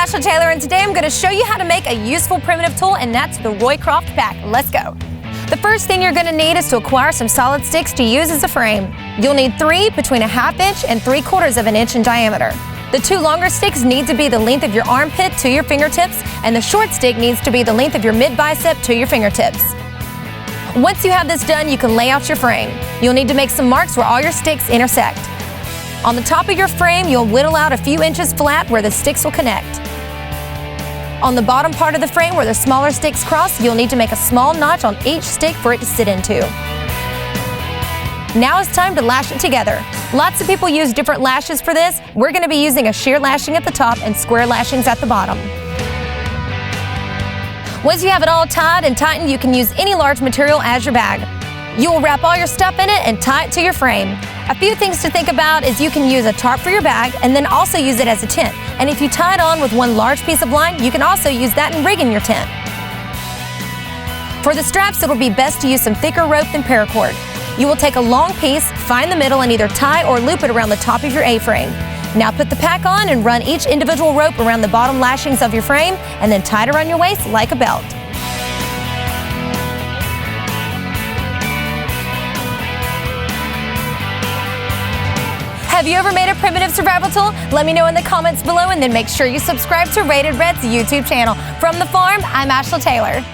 Ashla Taylor, and today I'm going to show you how to make a useful primitive tool, and that's the Roycroft pack. Let's go. The first thing you're going to need is to acquire some solid sticks to use as a frame. You'll need 3 between 1/2 inch and 3/4 of an inch in diameter. The 2 longer sticks need to be the length of your armpit to your fingertips, and the short stick needs to be the length of your mid-bicep to your fingertips. Once you have this done, you can lay out your frame. You'll need to make some marks where all your sticks intersect. On the top of your frame, you'll whittle out a few inches flat where the sticks will connect. On the bottom part of the frame where the smaller sticks cross, you'll need to make a small notch on each stick for it to sit into. Now it's time to lash it together. Lots of people use different lashes for this. We're going to be using a shear lashing at the top and square lashings at the bottom. Once you have it all tied and tightened, you can use any large material as your bag. You will wrap all your stuff in it and tie it to your frame. A few things to think about is you can use a tarp for your bag and then also use it as a tent. And if you tie it on with one large piece of line, you can also use that in rigging your tent. For the straps, it'll be best to use some thicker rope than paracord. You will take a long piece, find the middle, and either tie or loop it around the top of your A-frame. Now put the pack on and run each individual rope around the bottom lashings of your frame and then tie it around your waist like a belt. Have you ever made a primitive survival tool? Let me know in the comments below, and then make sure you subscribe to Rated Red's YouTube channel. From the farm, I'm Ashla Taylor.